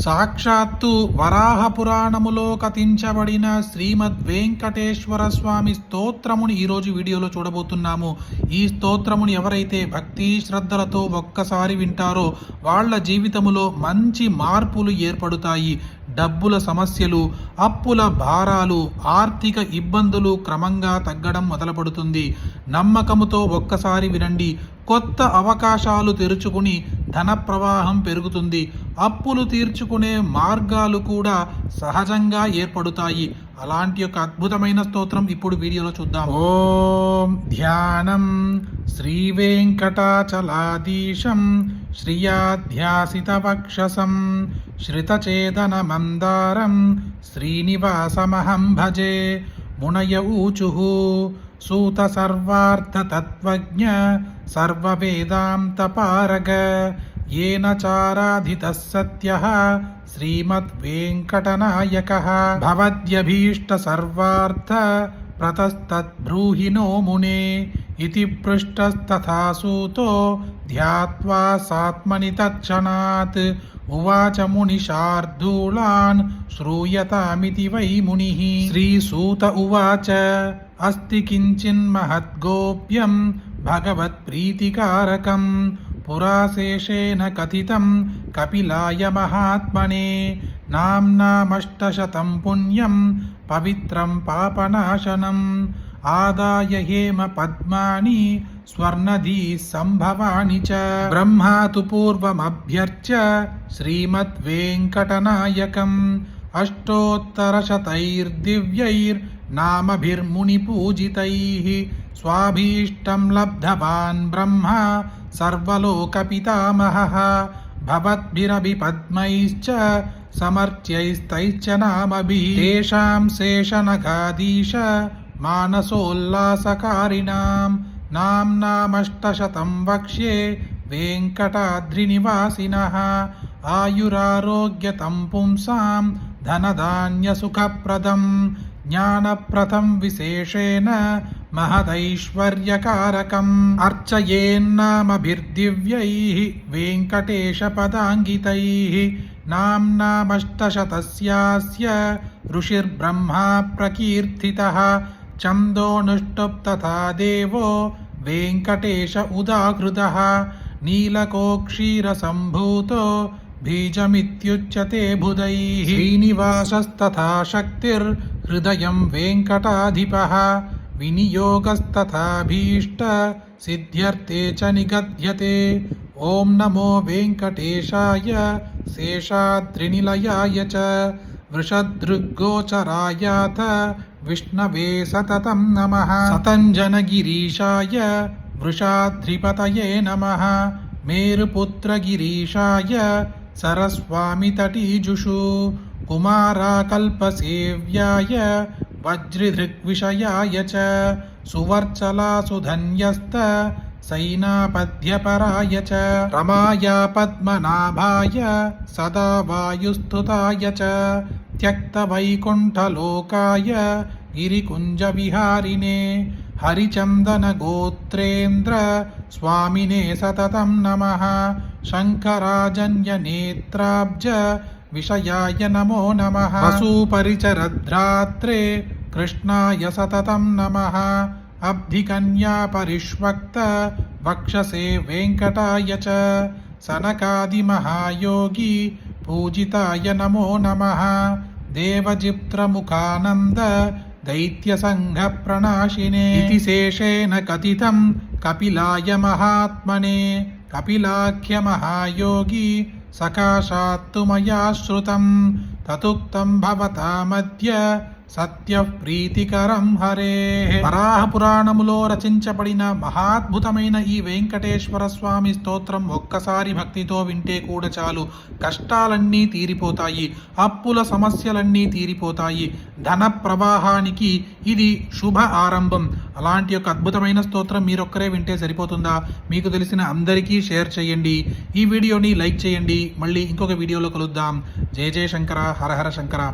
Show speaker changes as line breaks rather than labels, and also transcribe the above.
సాక్షాత్తు వరాహ పురాణములో కథించబడిన శ్రీమద్ వెంకటేశ్వర స్వామి స్తోత్రముని ఈరోజు వీడియోలో చూడబోతున్నాము. ఈ స్తోత్రముని ఎవరైతే భక్తి శ్రద్ధలతో ఒక్కసారి వింటారో వాళ్ళ జీవితములో మంచి మార్పులు ఏర్పడుతాయి. డబ్బుల సమస్యలు, అప్పుల భారాలు, ఆర్థిక ఇబ్బందులు క్రమంగా తగ్గడం మొదలుపడుతుంది. నమ్మకముతో ఒక్కసారి వినండి. కొత్త అవకాశాలు తెరుచుకుని ధన ప్రవాహం పెరుగుతుంది. అప్పులు తీర్చుకునే మార్గాలు కూడా సహజంగా ఏర్పడుతాయి. అలాంటి ఒక అద్భుతమైన స్తోత్రం ఇప్పుడు వీడియోలో చూద్దాం. ఓం ధ్యానం శ్రీ వెంకటాచలాధీశం శ్రియాధ్యాసిత వక్షసం శ్రితచేతన మందారం శ్రీనివాసమహం భజే. మునయ ఊచుః సూత సర్వార్థ తత్వజ్ఞ సర్వవేదాంత పారగ येन चाराधितः सत्यः श्रीमद्वेङ्कटनायकः भवद्यभीष्ट सर्वार्थ प्रतस्तद्ब्रूहि नो मुने इति पृष्टस्तथा सूतो ध्यात्वा सात्मनि तत्क्षणात् उवाच मुनिशार्दूलान् श्रूयतामिति वै मुनिः. श्रीसूत उवाच अस्ति किञ्चिन्महद्गोप्यं भगवत्प्रीतिकारकम् पुराशेषेण कथितं कपिलाय महात्मने नाम्नामष्टशतं पुण्यं पवित्रं पापनाशनम् आदाय हेम पद्मानि स्वर्णधी संभवानि च. ब्रह्मा तु पूर्वमभ्यर्च्य श्रीमद्वेङ्कटनायकम् अष्टोत्तरशतैर्दिव्यैर्नामभिर्मुनिपूजितैः स्वाभीष्टं लब्धवान् ब्रह्मा सर्वलोकपितामहः भवद्भिरपि पद्मैश्च समर्च्यैस्तैश्च नामभिः तेषां शेषनगाधीश मानसोल्लासकारिणां नाम्नामष्टशतं वक्ष्ये वेङ्कटाद्रिनिवासिनः. आयुरारोग्यतं पुंसां धनधान्यसुखप्रदं ज्ञानप्रदं विशेषेण महदैश्वर्यकारकम् अर्चयेन्नामभिर्दिव्यैः वेङ्कटेशपदाङ्गितैः नाम्नामष्टशतस्यास्य ऋषिर्ब्रह्मा प्रकीर्तितः छन्दोऽनुष्टुप् तथा देवो वेङ्कटेश उदाकृतः नीलकोक्षीरसम्भूतो बीजमित्युच्यते बुधैः श्रीनिवासस्तथा शक्तिर्हृदयं वेङ्कटाधिपः विनियोगस्तथा भीष्ट सिद्ध्यर्थे च निगद्यते. ॐ नमो वेङ्कटेशाय शेषाद्रिनिलयाय च वृषदृग्गोचरायाथ विष्णवे सततं नमः. सतञ्जनगिरीशाय वृषाद्रिपतये नमः. मेरुपुत्रगिरीशाय सरस्वामितटीजुषु कुमाराकल्पसेव्याय वज्रिधृग्विषयाय च सुवर्चलासुधन्यस्त सैनापद्यपराय च रमाया पद्मनाभाय सदा वायुस्तुताय च त्यक्तवैकुण्ठलोकाय गिरिकुञ्जविहारिणे हरिचन्दनगोत्रेन्द्र स्वामिने सततं नमः. शङ्कराजन्यनेत्राब्ज विषयाय नमो नमः. वसुपरिचरद्रात्रे कृष्णाय सततं नमः. अब्धिकन्यापरिष्वक्त वक्षसे वेङ्कटाय च सनकादिमहायोगी पूजिताय नमो नमः. देवजित्रमुखानन्द दैत्यसङ्घप्रणाशिने इति शेषेण कथितं कपिलाय महात्मने. कपिलाख्यमहायोगी सकाशात्तु मया श्रुतं ततुक्तं भवतामद्य సత్య ప్రీతికరం హరే. వరాహ పురాణములో రచించబడిన మహాద్భుతమైన ఈ వెంకటేశ్వర స్వామి స్తోత్రం ఒక్కసారి భక్తితో వింటే కూడా చాలు. కష్టాలన్నీ తీరిపోతాయి, అప్పుల సమస్యలన్నీ తీరిపోతాయి, ధన ప్రవాహానికి ఇది శుభ ఆరంభం. అలాంటి ఒక అద్భుతమైన స్తోత్రం మీరొక్కరే వింటే సరిపోతుందా? మీకు తెలిసిన అందరికీ షేర్ చేయండి. ఈ వీడియోని లైక్ చేయండి. మళ్ళీ ఇంకొక వీడియోలో కలుద్దాం. జయ జయ శంకర, హర హర శంకర.